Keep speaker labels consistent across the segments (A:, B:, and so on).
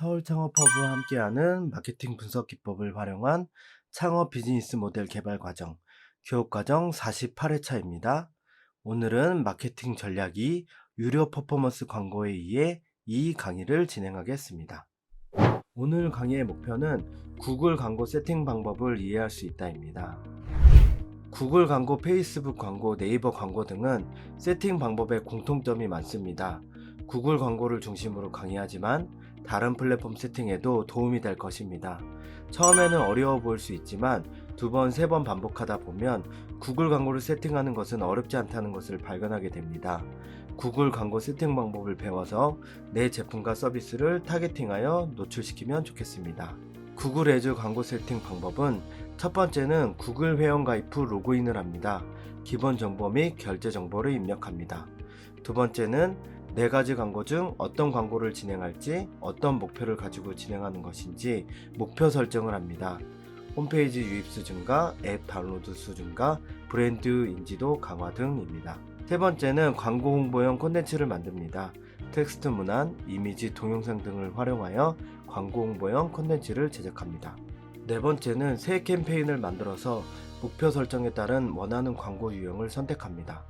A: 서울창업허브와 함께하는 마케팅 분석 기법을 활용한 창업 비즈니스 모델 개발 과정, 교육과정 48회차입니다. 오늘은 마케팅 전략이 유료 퍼포먼스 광고에 의해 이 강의를 진행하겠습니다. 오늘 강의의 목표는 구글 광고 세팅 방법을 이해할 수 있다입니다. 구글 광고, 페이스북 광고, 네이버 광고 등은 세팅 방법에 공통점이 많습니다. 구글 광고를 중심으로 강의하지만 다른 플랫폼 세팅에도 도움이 될 것입니다. 처음에는 어려워 보일 수 있지만 두 번, 세 번 반복하다 보면 구글 광고를 세팅하는 것은 어렵지 않다는 것을 발견하게 됩니다. 구글 광고 세팅 방법을 배워서 내 제품과 서비스를 타겟팅하여 노출시키면 좋겠습니다. 구글 애즈 광고 세팅 방법은 첫 번째는 구글 회원가입 후 로그인을 합니다. 기본 정보 및 결제 정보를 입력합니다. 두 번째는 네 가지 광고 중 어떤 광고를 진행할지, 어떤 목표를 가지고 진행하는 것인지 목표 설정을 합니다. 홈페이지 유입수 증가, 앱 다운로드 수 증가, 브랜드 인지도 강화 등입니다. 세 번째는 광고 홍보용 콘텐츠를 만듭니다. 텍스트 문안, 이미지, 동영상 등을 활용하여 광고 홍보용 콘텐츠를 제작합니다. 네 번째는 새 캠페인을 만들어서 목표 설정에 따른 원하는 광고 유형을 선택합니다.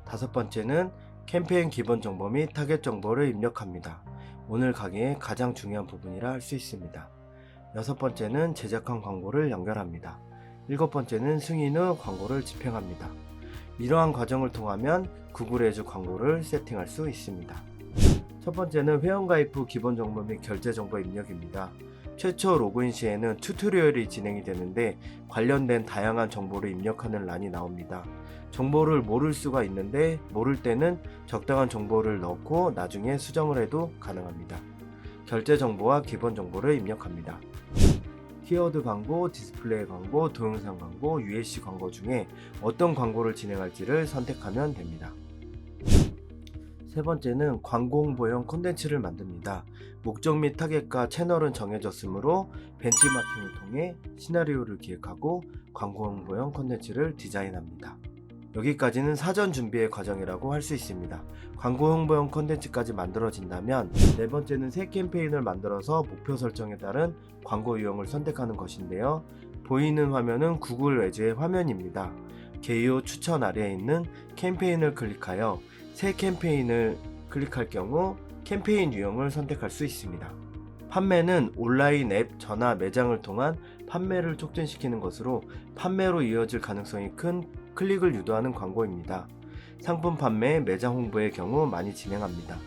A: 다섯 번째는 캠페인 기본 정보 및 타겟 정보를 입력합니다. 오늘 강의의 가장 중요한 부분이라 할 수 있습니다. 여섯 번째는 제작한 광고를 연결합니다. 일곱 번째는 승인 후 광고를 집행합니다. 이러한 과정을 통하면 구글 애즈 광고를 세팅할 수 있습니다. 첫 번째는 회원가입 후 기본 정보 및 결제 정보 입력입니다. 최초 로그인 시에는 튜토리얼이 진행이 되는데 관련된 다양한 정보를 입력하는 란이 나옵니다. 정보를 모를 수가 있는데 모를 때는 적당한 정보를 넣고 나중에 수정을 해도 가능합니다. 결제 정보와 기본 정보를 입력합니다. 키워드 광고, 디스플레이 광고, 동영상 광고, UAC 광고 중에 어떤 광고를 진행할지를 선택하면 됩니다. 세 번째는 광고 홍보용 콘텐츠를 만듭니다. 목적 및 타겟과 채널은 정해졌으므로 벤치마킹을 통해 시나리오를 기획하고 광고 홍보용 콘텐츠를 디자인합니다. 여기까지는 사전 준비의 과정이라고 할 수 있습니다. 광고 홍보용 콘텐츠까지 만들어진다면 네 번째는 새 캠페인을 만들어서 목표 설정에 따른 광고 유형을 선택하는 것인데요. 보이는 화면은 구글 애즈의 화면입니다. 개요 추천 아래에 있는 캠페인을 클릭하여 새 캠페인을 클릭할 경우 캠페인 유형을 선택할 수 있습니다. 판매는 온라인 앱, 전화, 매장을 통한 판매를 촉진시키는 것으로 판매로 이어질 가능성이 큰 클릭을 유도하는 광고입니다. 상품 판매, 매장 홍보의 경우 많이 진행합니다.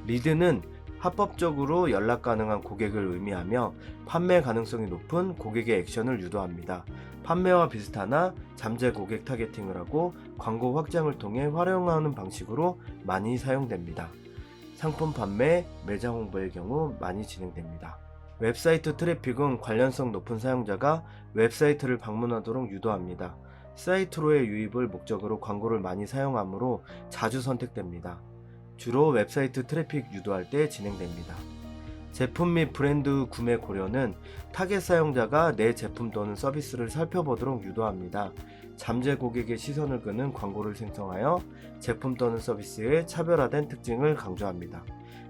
A: 리드는 합법적으로 연락 가능한 고객을 의미하며 판매 가능성이 높은 고객의 액션을 유도합니다. 판매와 비슷하나 잠재 고객 타겟팅을 하고 광고 확장을 통해 활용하는 방식으로 많이 사용됩니다. 상품 판매, 매장 홍보의 경우 많이 진행됩니다. 웹사이트 트래픽은 관련성 높은 사용자가 웹사이트를 방문하도록 유도합니다. 사이트로의 유입을 목적으로 광고를 많이 사용하므로 자주 선택됩니다. 주로 웹사이트 트래픽 유도할 때 진행됩니다. 제품 및 브랜드 구매 고려는 타겟 사용자가 내 제품 또는 서비스를 살펴보도록 유도합니다. 잠재 고객의 시선을 끄는 광고를 생성하여 제품 또는 서비스의 차별화된 특징을 강조합니다.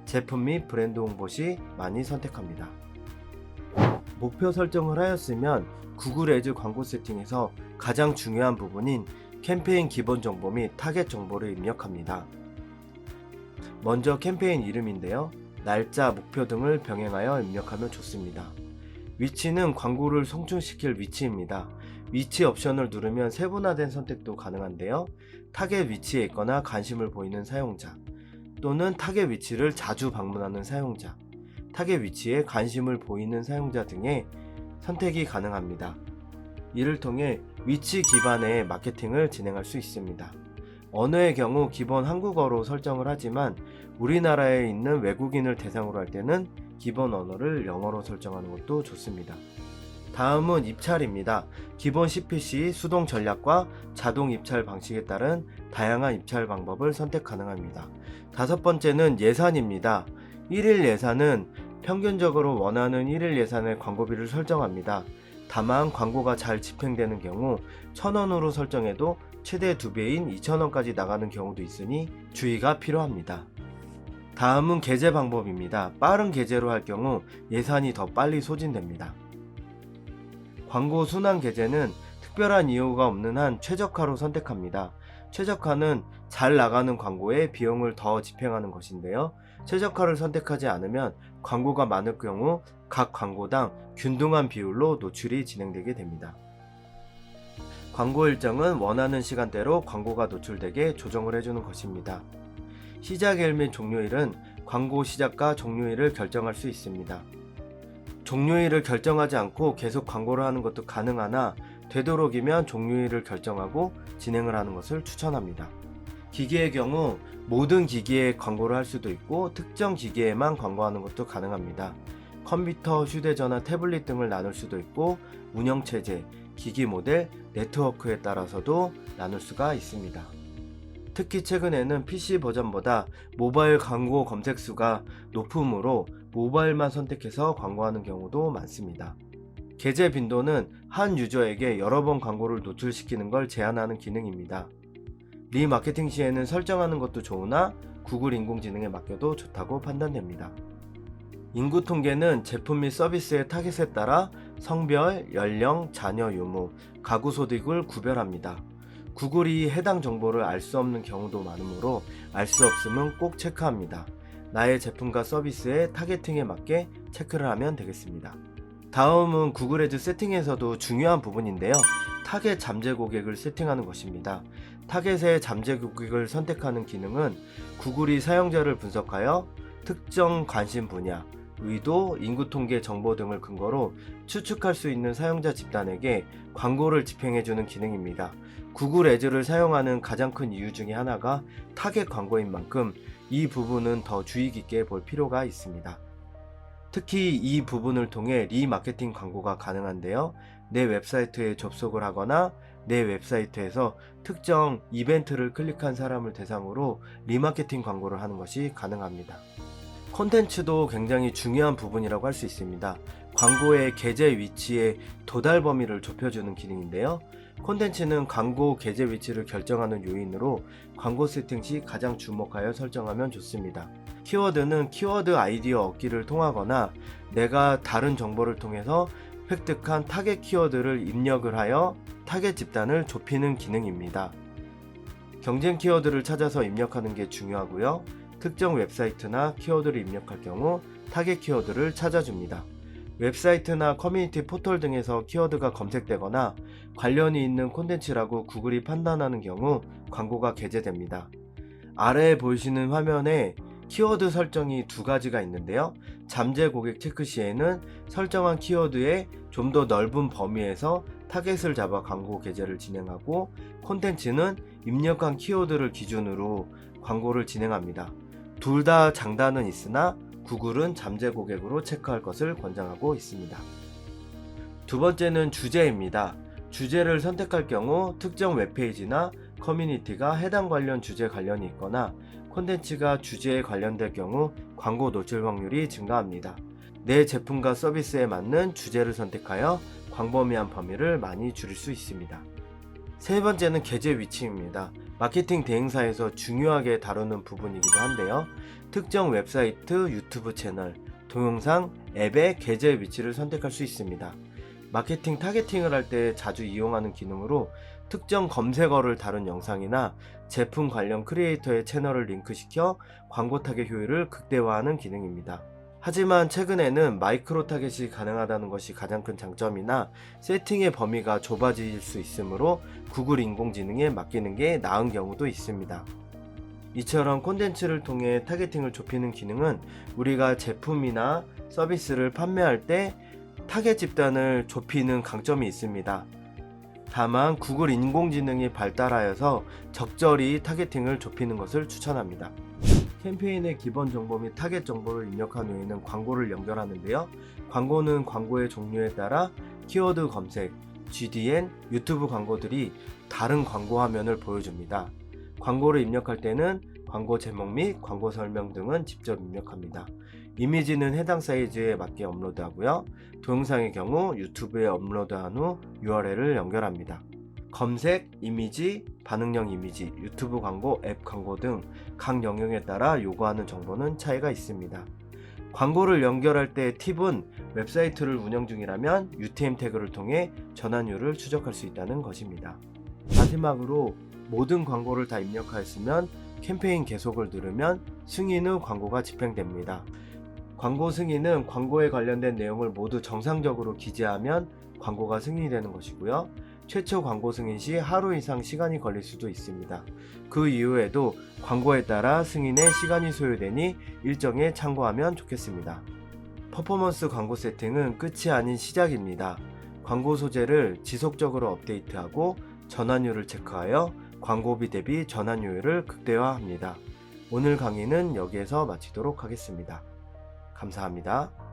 A: 제품 및 브랜드 홍보 시 많이 선택합니다. 목표 설정을 하였으면 구글 애즈 광고 세팅에서 가장 중요한 부분인 캠페인 기본 정보 및 타겟 정보를 입력합니다. 먼저 캠페인 이름인데요. 날짜, 목표 등을 병행하여 입력하면 좋습니다. 위치는 광고를 송출시킬 위치입니다. 위치 옵션을 누르면 세분화된 선택도 가능한데요. 타겟 위치에 있거나 관심을 보이는 사용자, 또는 타겟 위치를 자주 방문하는 사용자, 타겟 위치에 관심을 보이는 사용자 등의 선택이 가능합니다. 이를 통해 위치 기반의 마케팅을 진행할 수 있습니다. 언어의 경우 기본 한국어로 설정을 하지만 우리나라에 있는 외국인을 대상으로 할 때는 기본 언어를 영어로 설정하는 것도 좋습니다. 다음은 입찰입니다. 기본 CPC, 수동 전략과 자동 입찰 방식에 따른 다양한 입찰 방법을 선택 가능합니다. 다섯 번째는 예산입니다. 1일 예산은 평균적으로 원하는 1일 예산의 광고비를 설정합니다. 다만 광고가 잘 집행되는 경우 1,000원으로 설정해도 최대 2배인 2,000원까지 나가는 경우도 있으니 주의가 필요합니다. 다음은 게재 방법입니다. 빠른 게재로 할 경우 예산이 더 빨리 소진됩니다. 광고 순환 게재는 특별한 이유가 없는 한 최적화로 선택합니다. 최적화는 잘 나가는 광고에 비용을 더 집행하는 것인데요. 최적화를 선택하지 않으면 광고가 많을 경우 각 광고당 균등한 비율로 노출이 진행되게 됩니다. 광고 일정은 원하는 시간대로 광고가 노출되게 조정을 해주는 것입니다. 시작일 및 종료일은 광고 시작과 종료일을 결정할 수 있습니다. 종료일을 결정하지 않고 계속 광고를 하는 것도 가능하나 되도록이면 종료일을 결정하고 진행을 하는 것을 추천합니다. 기기의 경우 모든 기기에 광고를 할 수도 있고 특정 기기에만 광고하는 것도 가능합니다. 컴퓨터, 휴대전화, 태블릿 등을 나눌 수도 있고 운영체제, 기기 모델, 네트워크에 따라서도 나눌 수가 있습니다. 특히 최근에는 PC 버전보다 모바일 광고 검색 수가 높으므로 모바일만 선택해서 광고하는 경우도 많습니다. 게재 빈도는 한 유저에게 여러 번 광고를 노출시키는 걸 제한하는 기능입니다. 리마케팅 시에는 설정하는 것도 좋으나 구글 인공지능에 맡겨도 좋다고 판단됩니다. 인구 통계는 제품 및 서비스의 타겟에 따라 성별, 연령, 자녀 유무, 가구 소득을 구별합니다. 구글이 해당 정보를 알 수 없는 경우도 많으므로 알 수 없음은 꼭 체크합니다. 나의 제품과 서비스의 타겟팅에 맞게 체크를 하면 되겠습니다. 다음은 구글 애드 세팅에서도 중요한 부분인데요. 타겟 잠재 고객을 세팅하는 것입니다. 타겟의 잠재 고객을 선택하는 기능은 구글이 사용자를 분석하여 특정 관심 분야, 의도, 인구 통계 정보 등을 근거로 추측할 수 있는 사용자 집단에게 광고를 집행해주는 기능입니다. 구글 애드를 사용하는 가장 큰 이유 중에 하나가 타겟 광고인 만큼 이 부분은 더 주의 깊게 볼 필요가 있습니다. 특히 이 부분을 통해 리마케팅 광고가 가능한데요. 내 웹사이트에 접속을 하거나 내 웹사이트에서 특정 이벤트를 클릭한 사람을 대상으로 리마케팅 광고를 하는 것이 가능합니다. 콘텐츠도 굉장히 중요한 부분이라고 할 수 있습니다. 광고의 게재 위치의 도달 범위를 좁혀주는 기능인데요. 콘텐츠는 광고 게재 위치를 결정하는 요인으로 광고 세팅 시 가장 주목하여 설정하면 좋습니다. 키워드는 키워드 아이디어 얻기를 통하거나 내가 다른 정보를 통해서 획득한 타겟 키워드를 입력을 하여 타겟 집단을 좁히는 기능입니다. 경쟁 키워드를 찾아서 입력하는 게 중요하고요. 특정 웹사이트나 키워드를 입력할 경우 타겟 키워드를 찾아줍니다. 웹사이트나 커뮤니티 포털 등에서 키워드가 검색되거나 관련이 있는 콘텐츠라고 구글이 판단하는 경우 광고가 게재됩니다. 아래에 보이시는 화면에 키워드 설정이 두 가지가 있는데요. 잠재 고객 체크 시에는 설정한 키워드의 좀 더 넓은 범위에서 타겟을 잡아 광고 게재를 진행하고 콘텐츠는 입력한 키워드를 기준으로 광고를 진행합니다. 둘 다 장단은 있으나 구글은 잠재 고객으로 체크할 것을 권장하고 있습니다. 두 번째는 주제입니다. 주제를 선택할 경우 특정 웹페이지나 커뮤니티가 해당 관련 주제 관련이 있거나 콘텐츠가 주제에 관련될 경우 광고 노출 확률이 증가합니다. 내 제품과 서비스에 맞는 주제를 선택하여 광범위한 범위를 많이 줄일 수 있습니다. 세 번째는 게재 위치입니다. 마케팅 대행사에서 중요하게 다루는 부분이기도 한데요. 특정 웹사이트, 유튜브 채널, 동영상, 앱의 게재 위치를 선택할 수 있습니다. 마케팅 타겟팅을 할 때 자주 이용하는 기능으로 특정 검색어를 다룬 영상이나 제품 관련 크리에이터의 채널을 링크시켜 광고 타겟 효율을 극대화하는 기능입니다. 하지만 최근에는 마이크로 타겟이 가능하다는 것이 가장 큰 장점이나 세팅의 범위가 좁아질 수 있으므로 구글 인공지능에 맡기는 게 나은 경우도 있습니다. 이처럼 콘텐츠를 통해 타겟팅을 좁히는 기능은 우리가 제품이나 서비스를 판매할 때 타겟 집단을 좁히는 강점이 있습니다. 다만 구글 인공지능이 발달하여서 적절히 타겟팅을 좁히는 것을 추천합니다. 캠페인의 기본 정보 및 타겟 정보를 입력한 후에는 광고를 연결하는데요. 광고는 광고의 종류에 따라 키워드 검색, GDN, 유튜브 광고들이 다른 광고 화면을 보여줍니다. 광고를 입력할 때는 광고 제목 및 광고 설명 등은 직접 입력합니다. 이미지는 해당 사이즈에 맞게 업로드하고요. 동영상의 경우 유튜브에 업로드한 후 URL을 연결합니다. 검색, 이미지, 반응형 이미지, 유튜브 광고, 앱 광고 등 각 영역에 따라 요구하는 정보는 차이가 있습니다. 광고를 연결할 때 팁은 웹사이트를 운영 중이라면 UTM 태그를 통해 전환율을 추적할 수 있다는 것입니다. 마지막으로 모든 광고를 다 입력하였으면 캠페인 계속을 누르면 승인 후 광고가 집행됩니다. 광고 승인은 광고에 관련된 내용을 모두 정상적으로 기재하면 광고가 승인이 되는 것이고요. 최초 광고 승인 시 하루 이상 시간이 걸릴 수도 있습니다. 그 이후에도 광고에 따라 승인에 시간이 소요되니 일정에 참고하면 좋겠습니다. 퍼포먼스 광고 세팅은 끝이 아닌 시작입니다. 광고 소재를 지속적으로 업데이트하고 전환율을 체크하여 광고비 대비 전환율을 극대화합니다. 오늘 강의는 여기에서 마치도록 하겠습니다. 감사합니다.